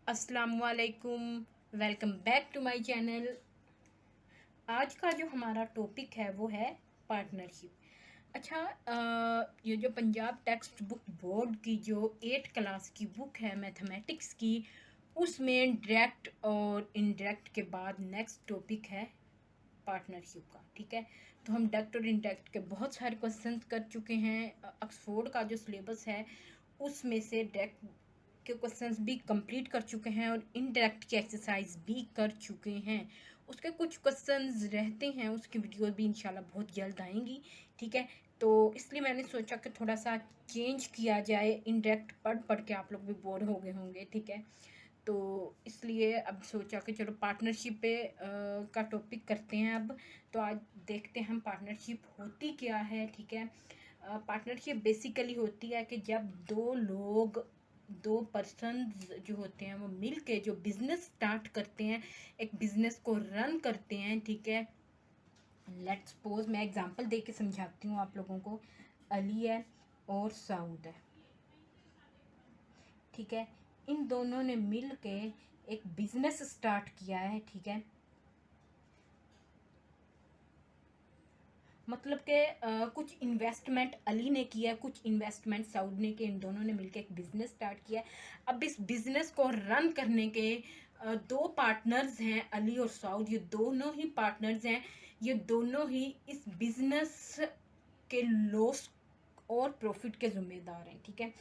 अस्सलामुअलैकुम। Welcome back to my channel. आज का जो हमारा टॉपिक है वो है पार्टनरशिप। अच्छा, ये जो पंजाब टेक्स्ट बुक बोर्ड की जो 8 क्लास की बुक है मैथमेटिक्स की, उसमें डायरेक्ट और इनडायरेक्ट के बाद नेक्स्ट टॉपिक है पार्टनरशिप का। ठीक है, तो हम डायरेक्ट और इनडायरेक्ट के बहुत सारे क्वेश्चन कर चुके हैं। ऑक्सफोर्ड का जो सिलेबस है उसमें से डायरेक्ट के क्वेश्चंस भी कंप्लीट कर चुके हैं और इनडायरेक्ट की एक्सरसाइज भी कर चुके हैं। उसके कुछ क्वेश्चंस रहते हैं, उसकी वीडियो भी इंशाल्लाह बहुत जल्द आएंगी। ठीक है, तो इसलिए मैंने सोचा कि थोड़ा सा चेंज किया जाए। इनडायरेक्ट पढ़ पढ़ के आप लोग भी बोर हो गए होंगे। ठीक है, तो इसलिए अब सोचा कि चलो पार्टनरशिप पे का टॉपिक करते हैं अब। तो आज देखते हैं हम पार्टनरशिप होती क्या है। ठीक है, पार्टनरशिप बेसिकली होती है कि जब दो पर्सन जो होते हैं वो मिल के जो बिजनेस स्टार्ट करते हैं, एक बिजनेस को रन करते हैं। ठीक है, लेट्स सपोज मैं एग्जांपल दे के समझाती हूँ आप लोगों को। अली है और साउद है। ठीक है, इन दोनों ने मिल के एक बिजनेस स्टार्ट किया है। ठीक है, मतलब कि कुछ इन्वेस्टमेंट अली ने किया, कुछ इन्वेस्टमेंट साउद ने किया। इन दोनों ने मिलकर एक बिजनेस स्टार्ट किया है। अब इस बिजनेस को रन करने के दो पार्टनर्स हैं, अली और साउद। ये दोनों ही पार्टनर्स हैं, ये दोनों ही इस बिजनेस के लॉस और प्रॉफिट के जिम्मेदार हैं। ठीक है,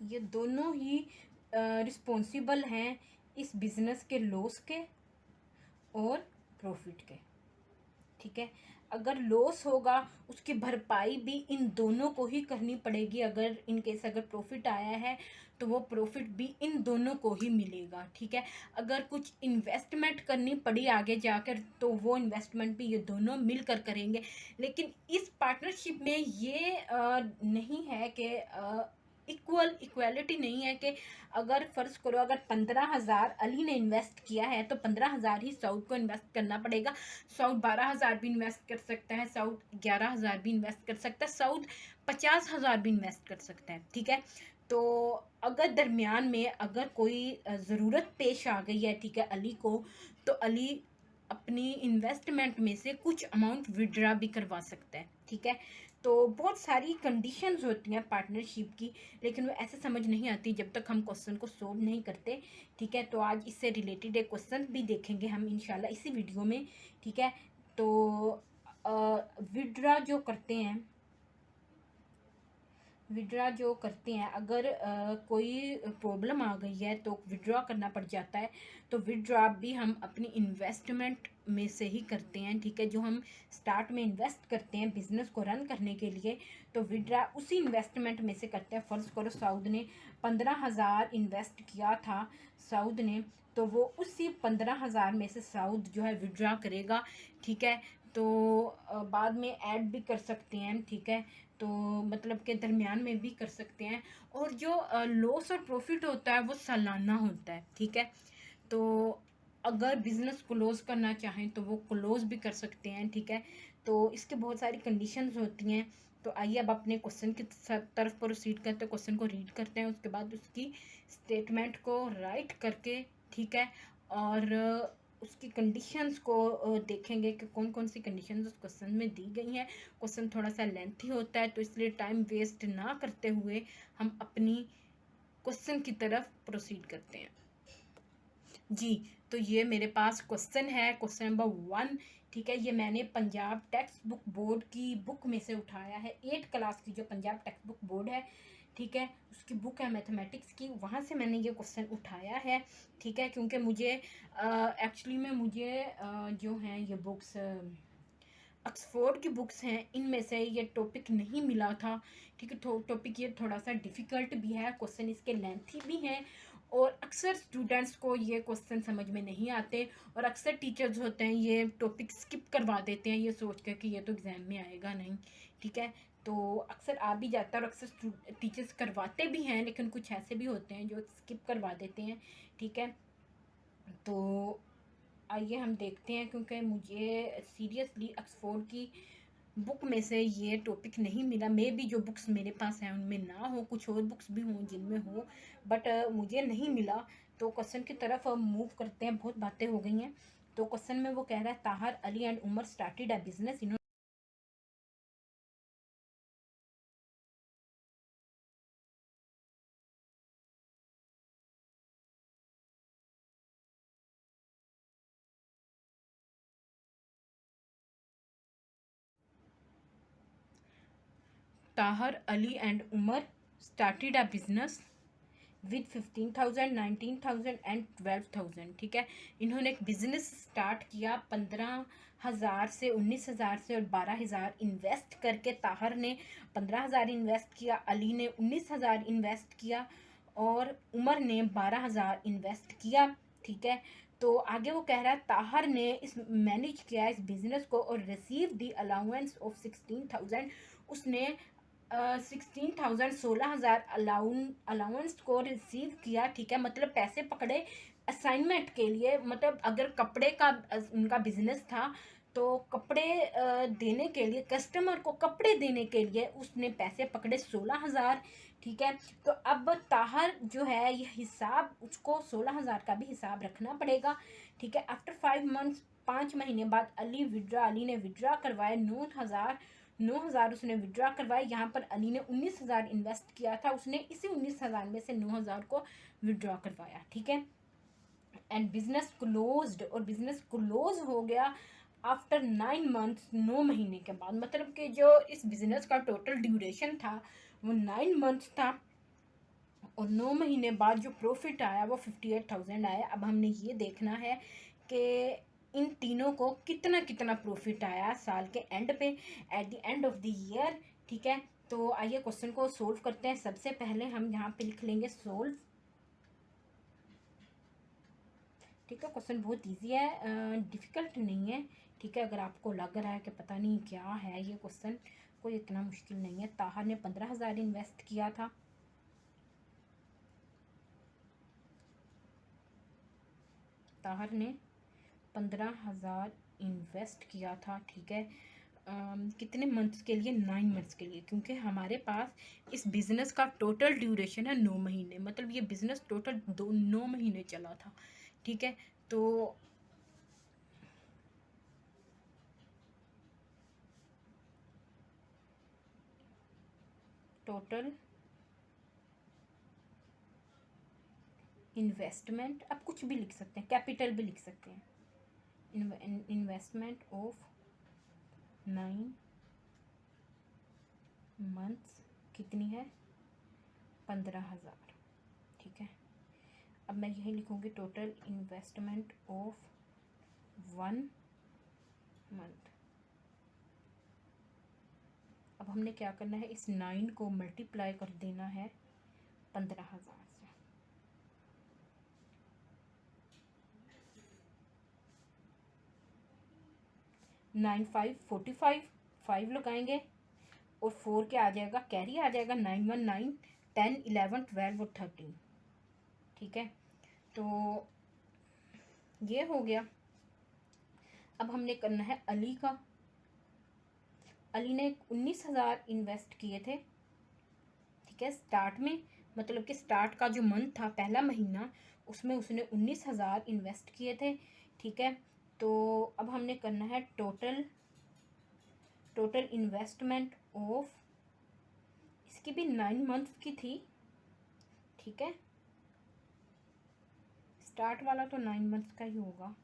ये दोनों ही रिस्पॉन्सिबल हैं इस बिजनेस के लॉस के और प्रॉफिट के। ठीक है, अगर लॉस होगा उसकी भरपाई भी इन दोनों को ही करनी पड़ेगी। अगर इन केस अगर प्रॉफिट आया है तो वो प्रॉफिट भी इन दोनों को ही मिलेगा। ठीक है, अगर कुछ इन्वेस्टमेंट करनी पड़ी आगे जाकर तो वो इन्वेस्टमेंट भी ये दोनों मिलकर करेंगे। लेकिन इस पार्टनरशिप में ये नहीं है कि इक्वालिटी नहीं है कि अगर फ़र्ज़ करो अगर 15,000 अली ने इन्वेस्ट किया है तो 15,000 ही साउद को इन्वेस्ट करना पड़ेगा। साउद 12,000 भी इन्वेस्ट कर सकता है, साउद 11,000 भी इन्वेस्ट कर सकता है, साउद 50,000 भी इन्वेस्ट कर सकता है। ठीक है, तो अगर दरमियान में अगर कोई ज़रूरत पेश आ गई है, ठीक है, अली को, तो अली अपनी इन्वेस्टमेंट में से कुछ अमाउंट विड्रा भी करवा सकता है। ठीक है, तो बहुत सारी कंडीशंस होती हैं पार्टनरशिप की, लेकिन वो ऐसे समझ नहीं आती जब तक हम क्वेश्चन को सोल्व नहीं करते। ठीक है, तो आज इससे रिलेटेड एक क्वेश्चन भी देखेंगे हम इंशाल्लाह इसी वीडियो में। ठीक है, तो विड्रा जो करते हैं, विड्रा जो करते हैं अगर कोई प्रॉब्लम आ गई है तो विड्रॉ करना पड़ जाता है। तो विड्रॉ भी हम अपनी इन्वेस्टमेंट में से ही करते हैं। ठीक है, जो हम स्टार्ट में इन्वेस्ट करते हैं बिजनेस को रन करने के लिए, तो विड्रॉ उसी इन्वेस्टमेंट में से करते हैं। फ़र्ज़ करो साउद ने 15,000 इन्वेस्ट किया था साउद ने, तो वो उसी 15,000 में से साउद जो है विड्रॉ करेगा। ठीक है, तो बाद में ऐड भी कर सकते हैं। ठीक है, तो मतलब के दरमियान में भी कर सकते हैं। और जो लॉस और प्रॉफिट होता है वो सालाना होता है। ठीक है, तो अगर बिज़नेस क्लोज करना चाहें तो वो क्लोज भी कर सकते हैं। ठीक है, तो इसके बहुत सारी कंडीशंस होती हैं। तो आइए अब अपने क्वेश्चन की तरफ प्रोसीड करते हैं। क्वेश्चन को रीड करते हैं, उसके बाद उसकी स्टेटमेंट को राइट करके, ठीक है, और उसकी कंडीशंस को देखेंगे कि कौन कौन सी कंडीशंस उस क्वेश्चन में दी गई हैं। क्वेश्चन थोड़ा सा लेंथी होता है, तो इसलिए टाइम वेस्ट ना करते हुए हम अपनी क्वेश्चन की तरफ प्रोसीड करते हैं। जी, तो ये मेरे पास क्वेश्चन है, क्वेश्चन नंबर 1। ठीक है, ये मैंने पंजाब टेक्स्ट बुक बोर्ड की बुक में से उठाया है। 8 क्लास की जो पंजाब टेक्स्ट बुक बोर्ड है, ठीक है, उसकी बुक है मैथमेटिक्स की, वहाँ से मैंने ये क्वेश्चन उठाया है। ठीक है, क्योंकि मुझे एक्चुअली में मुझे जो हैं ये बुक्स ऑक्सफोर्ड की बुक्स हैं, इनमें से ये टॉपिक नहीं मिला था। ठीक है, टॉपिक ये थोड़ा सा डिफ़िकल्ट भी है, क्वेश्चन इसके लेंथी भी हैं, और अक्सर स्टूडेंट्स को ये क्वेश्चन समझ में नहीं आते, और अक्सर टीचर्स होते हैं ये टॉपिक स्किप करवा देते हैं ये सोच कर कि ये तो एग्ज़ाम में आएगा नहीं। ठीक है, तो अक्सर आ भी जाता है और अक्सर टीचर्स करवाते भी हैं, लेकिन कुछ ऐसे भी होते हैं जो स्किप करवा देते हैं। ठीक है, तो आइए हम देखते हैं, क्योंकि मुझे सीरियसली ऑक्सफोर्ड की बुक में से ये टॉपिक नहीं मिला। मे भी जो बुक्स मेरे पास हैं उनमें ना हो, कुछ और बुक्स भी हों जिनमें हो, बट मुझे नहीं मिला। तो क्वेश्चन की तरफ हम मूव करते हैं, बहुत बातें हो गई हैं। तो क्वेश्चन में वो कह रहा है Tahir, Ali and Umar started a business. Tahir, Ali and Umar started a business with 15,000, 19,000 and 12,000। ठीक है, इन्होंने एक बिजनेस स्टार्ट किया 15,000 से, 19,000 से और 12,000 इन्वेस्ट करके। ताहर ने 15,000 इन्वेस्ट किया, अली ने 19,000 इन्वेस्ट किया और उमर ने 12,000 इन्वेस्ट किया। ठीक है, तो आगे वो कह रहा है ताहर ने इस मैनेज किया इस बिजनेस को और रिसीव द अलाउंस ऑफ 16,000। उसने 16,000 16,000 अलाउंस को रिसीव किया। ठीक है, मतलब पैसे पकड़े असाइनमेंट के लिए। मतलब अगर कपड़े का उनका बिजनेस था तो कपड़े देने के लिए, कस्टमर को कपड़े देने के लिए उसने पैसे पकड़े 16,000। ठीक है, तो अब ताहर जो है ये हिसाब, उसको 16,000 का भी हिसाब रखना पड़ेगा। ठीक है, आफ्टर 5 मंथ्स, 5 महीने बाद अली ने विड्रॉ करवाए 9,000 उसने विड्रॉ करवाए। यहाँ पर अली ने 19,000 इन्वेस्ट किया था, उसने इसी 19,000 में से 9,000 को विड्रॉ करवाया। ठीक है, एंड बिजनेस क्लोज्ड, और बिजनेस क्लोज हो गया आफ्टर 9 मंथ्स, 9 महीने के बाद। मतलब कि जो इस बिजनेस का टोटल ड्यूरेशन था वो 9 मंथ्स था और 9 महीने बाद जो प्रॉफिट आया वो 58,000 आया। अब हमने ये देखना है कि इन तीनों को कितना कितना प्रॉफिट आया साल के एंड पे, at the end of the year. ठीक है, तो आइए क्वेश्चन को सोल्व करते हैं। सबसे पहले हम यहाँ पे लिख लेंगे सोल्व। ठीक है, क्वेश्चन बहुत इजी है, डिफ़िकल्ट नहीं है। ठीक है, अगर आपको लग रहा है कि पता नहीं क्या है ये क्वेश्चन, कोई इतना मुश्किल नहीं है। ताहर ने 15,000 इन्वेस्ट किया था। ताहर ने 15,000 इन्वेस्ट किया था। ठीक है, कितने मंथ्स के लिए? 9 मंथ्स के लिए, क्योंकि हमारे पास इस बिज़नेस का टोटल ड्यूरेशन है 9 महीने। मतलब ये बिज़नेस टोटल 9 महीने चला था। ठीक है, तो टोटल इन्वेस्टमेंट, आप कुछ भी लिख सकते हैं, कैपिटल भी लिख सकते हैं। इन्वेस्टमेंट ऑफ 9 मंथ्स कितनी है? 15,000। ठीक है, अब मैं यही लिखूँगी टोटल इन्वेस्टमेंट ऑफ 1 मंथ। अब हमने क्या करना है, इस 9 को मल्टीप्लाई कर देना है 15,000 से। 9 5 45, 5 लगाएंगे और 4 क्या आ जाएगा, कैरी आ जाएगा। 9 1 9, 10 11 12 और 13। ठीक है, तो ये हो गया। अब हमने करना है अली का। अली ने 19,000 इन्वेस्ट किए थे। ठीक है, स्टार्ट में, मतलब कि स्टार्ट का जो मंथ था, पहला महीना, उसमें उसने 19,000 इन्वेस्ट किए थे। ठीक है, तो अब हमने करना है टोटल इन्वेस्टमेंट ऑफ, इसकी भी 9 मंथ्स की थी। ठीक है, स्टार्ट वाला तो 9 मंथ्स का ही होगा।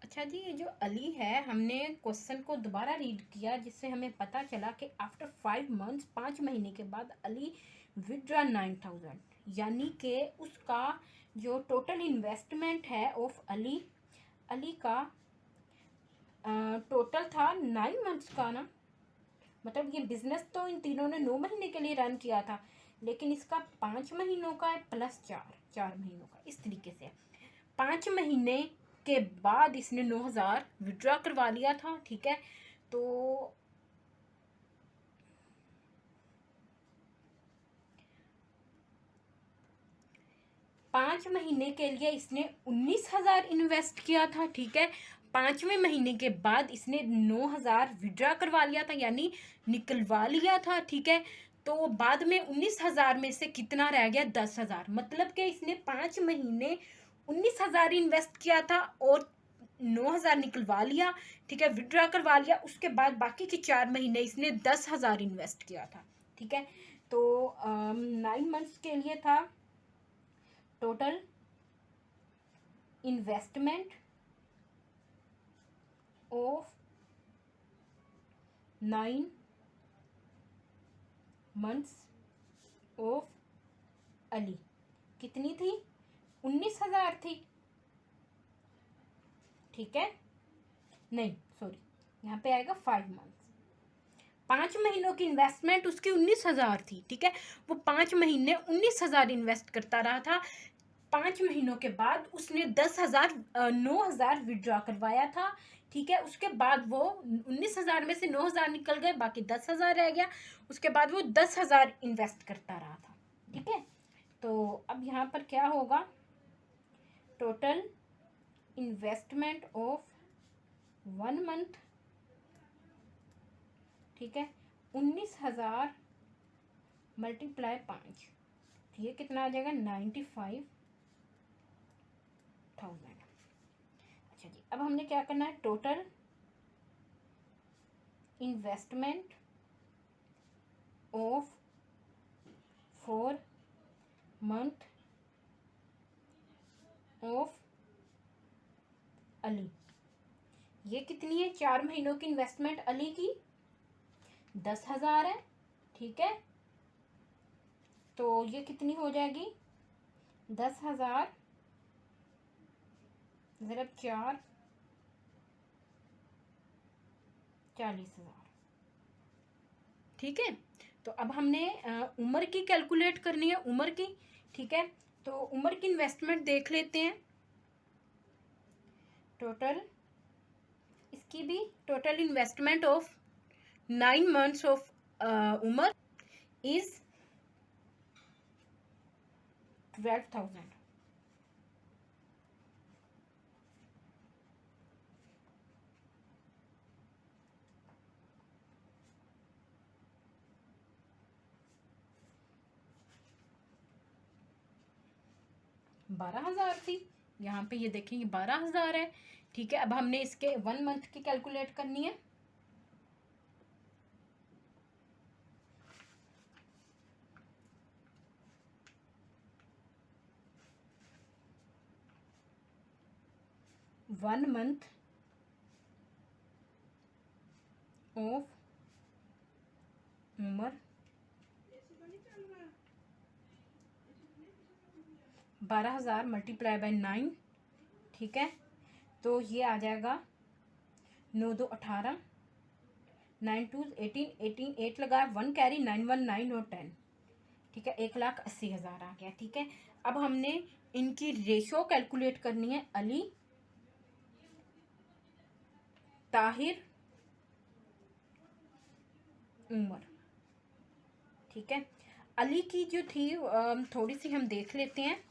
अच्छा जी, ये जो अली है, हमने क्वेश्चन को दोबारा रीड किया जिससे हमें पता चला कि आफ्टर 5 मंथ्स, 5 महीने के बाद अली विड्रॉ 9,000, यानी कि उसका जो टोटल इन्वेस्टमेंट है ऑफ अली का टोटल था 9 मंथ्स का ना। मतलब ये बिजनेस तो इन तीनों ने 9 महीने के लिए रन किया था, लेकिन इसका 5 महीनों का है प्लस 4 महीनों का, इस तरीके से। 5 महीने के बाद इसने 9,000 विड्रॉ करवा लिया था। ठीक है, तो 5 महीने के लिए इसने 19,000 इन्वेस्ट किया था। ठीक है, 5वें महीने के बाद इसने 9,000 विड्रा करवा लिया था, यानी निकलवा लिया था, ठीक है। तो बाद में 19,000 में से कितना रह गया? 10,000। मतलब कि इसने 5 महीने 19,000 इन्वेस्ट किया था और 9,000 निकलवा लिया, ठीक है, विड्रा करवा लिया। उसके बाद बाकी के 4 महीने इसने 10,000 इन्वेस्ट किया था, ठीक है। तो 9 मंथ्स के लिए था total investment of 9 months of Ali कितनी थी? 19,000 थी, ठीक है। नहीं सॉरी, यहाँ पे आएगा 5 मंथ्स। 5 महीनों की इन्वेस्टमेंट उसकी 19,000 थी, ठीक है। वो 5 महीने 19,000 इन्वेस्ट करता रहा था। 5 महीनों के बाद उसने 9,000 विड्रॉ करवाया था, ठीक है। उसके बाद वो 19,000 में से 9,000 निकल गए, बाकी 10,000 रह गया। उसके बाद वो 10,000 इन्वेस्ट करता रहा था, ठीक है। तो अब यहाँ पर क्या होगा? टोटल इन्वेस्टमेंट ऑफ 1 मंथ, ठीक है, 19,000 मल्टीप्लाई 5, ये कितना आ जाएगा? 95,000। अच्छा जी, अब हमने क्या करना है? Total investment of 4 month of Ali, ये कितनी है? 4 महीनों की इन्वेस्टमेंट अली की 10,000 है, ठीक है। तो ये कितनी हो जाएगी? 10,000 ज़रब 4, 40,000, ठीक है। तो अब हमने उम्र की कैलकुलेट करनी है, उम्र की, ठीक है। तो उम्र की इन्वेस्टमेंट देख लेते हैं। टोटल इसकी भी total investment of 9 months of उम्र इज 12,000। बारह हजार थी, यहाँ पे ये देखेंगे 12,000 है, ठीक है। अब हमने इसके 1 मंथ की कैलकुलेट करनी है। वन मंथ ऑफ उम्र 12,000 मल्टीप्लाई बाय 9, ठीक है। तो ये आ जाएगा 9 2 18, 9 2 18, 18 8 लगाया, 1 कैरी, 9 1 9 और 10, ठीक है। 1,80,000 आ गया, ठीक है। अब हमने इनकी रेशो कैलकुलेट करनी है। अली, ताहिर, उमर, ठीक है। अली की जो थी थोड़ी सी हम देख लेते हैं।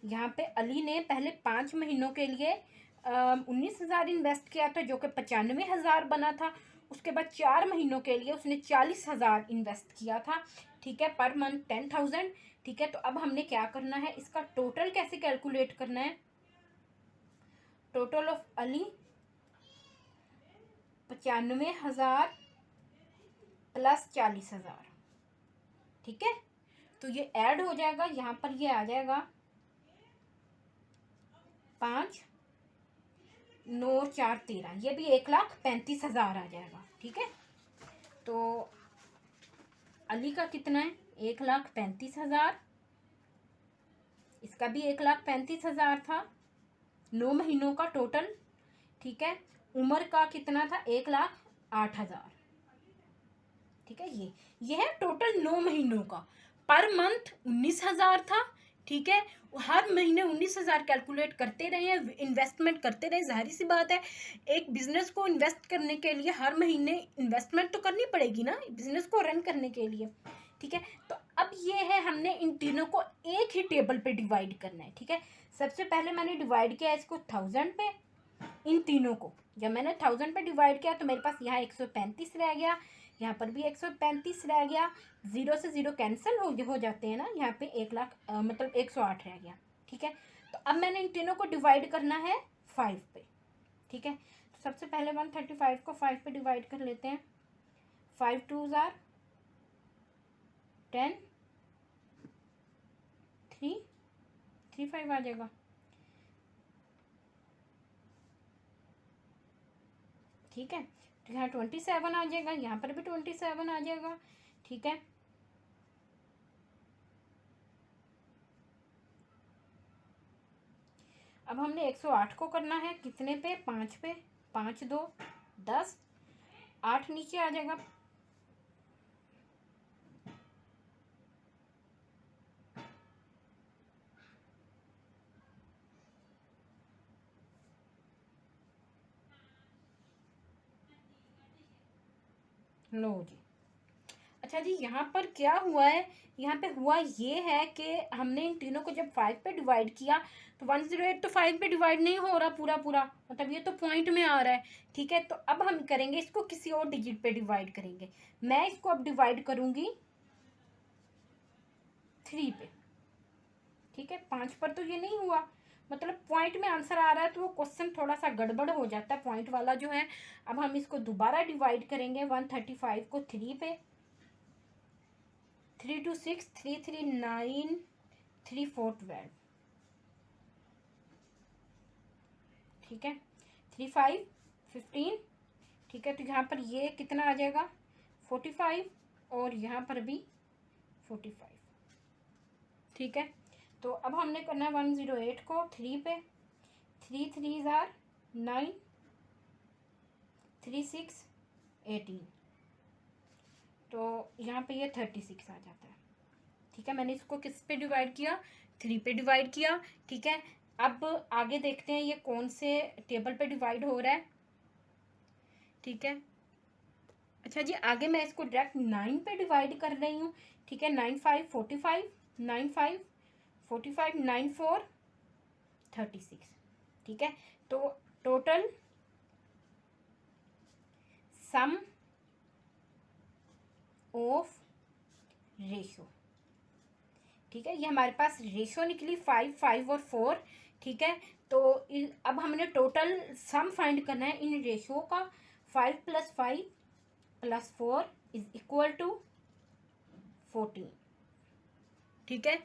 यहाँ पे अली ने पहले 5 महीनों के लिए 19,000 इन्वेस्ट किया था, जो कि 95,000 बना था। उसके बाद 4 महीनों के लिए उसने 40,000 इन्वेस्ट किया था, ठीक है, पर मंथ 10,000, ठीक है। तो अब हमने क्या करना है? इसका टोटल कैसे कैलकुलेट करना है? टोटल ऑफ अली 95,000 प्लस 40,000, ठीक है। तो ये ऐड हो जाएगा, यहाँ पर ये आ जाएगा 5 9 4 13, ये भी 1,35,000 आ जाएगा, ठीक है। तो अली का कितना है? 1,35,000, इसका भी 1,35,000 था, 9 महीनों का टोटल, ठीक है। उम्र का कितना था? 1,08,000, ठीक है। ये है टोटल 9 महीनों का। पर मंथ 19,000 था, ठीक है। हर महीने 19,000 कैलकुलेट करते रहे हैं, इन्वेस्टमेंट करते रहे। जाहिर सी बात है, एक बिजनेस को इन्वेस्ट करने के लिए हर महीने इन्वेस्टमेंट तो करनी पड़ेगी ना, बिजनेस को रन करने के लिए, ठीक है। तो अब ये है, हमने इन तीनों को एक ही टेबल पे डिवाइड करना है, ठीक है। सबसे पहले मैंने डिवाइड किया इसको 1000 पे, इन तीनों को जब मैंने 1000 पे डिवाइड किया तो मेरे पास यहाँ 135 रह गया, यहाँ पर भी 135 रह गया, 0 से 0 कैंसिल हो जाते हैं ना, यहाँ पे 1 लाख मतलब 108 रह गया। ठीक है, तो अब मैंने इन तीनों को डिवाइड करना है 5 पे। ठीक है, तो सबसे पहले 135 को 5 पे डिवाइड कर लेते हैं। 5 2 जार 10, 3 5 आ जाएगा। ठीक है, तो यहाँ 27 आ जाएगा, यहाँ पर भी 27 आ जाएगा। ठीक है, अब हमने 108 को करना है कितने पे, 5 पे। 5 2 10, 8 नीचे आ जाएगा। लो जी, अच्छा जी, यहाँ पर क्या हुआ है, यहाँ पे हुआ ये है कि हमने इन तीनों को जब 5 पे डिवाइड किया तो 108 तो 5 पे डिवाइड नहीं हो रहा पूरा पूरा, मतलब ये तो पॉइंट में आ रहा है। ठीक है, तो अब हम करेंगे इसको किसी और डिजिट पे डिवाइड करेंगे। मैं इसको अब डिवाइड करूंगी 3 पे। ठीक है, 5 पर तो ये नहीं हुआ, मतलब पॉइंट में आंसर आ रहा है तो वो क्वेश्चन थोड़ा सा गड़बड़ हो जाता है पॉइंट वाला जो है। अब हम इसको दोबारा डिवाइड करेंगे 135 को 3 पे। 3 2 6, 3 3 9, 3 4 12। ठीक है, 3 5 15। ठीक है, तो यहाँ पर ये कितना आ जाएगा 45, और यहाँ पर भी 45। ठीक है, तो अब हमने करना है 108 को 3 पे। 3 3 जार 9, 3 6 18, तो यहाँ पे ये 36 आ जाता है। ठीक है, मैंने इसको किस पे डिवाइड किया, 3 पे डिवाइड किया। ठीक है, अब आगे देखते हैं ये कौन से टेबल पे डिवाइड हो रहा है। ठीक है, अच्छा जी, आगे मैं इसको डायरेक्ट 9 पे डिवाइड कर रही हूँ। ठीक है, 9 5 45, 9 5 45, 9 4 36। ठीक है, तो टोटल सम ऑफ रेशो। ठीक है, ये हमारे पास रेशो निकली 5 5 और 4। ठीक है, तो अब हमने टोटल सम फाइंड करना है इन रेशो का। 5 + 5 + 4 = 14। ठीक है,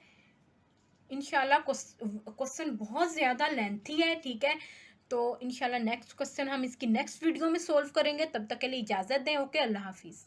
इंशाल्लाह क्वेश्चन बहुत ज़्यादा लेंथी है। ठीक है, तो इंशाल्लाह नेक्स्ट क्वेश्चन हम इसकी नेक्स्ट वीडियो में सोल्व करेंगे। तब तक के लिए इजाज़त दें। ओके, अल्लाह हाफिज़।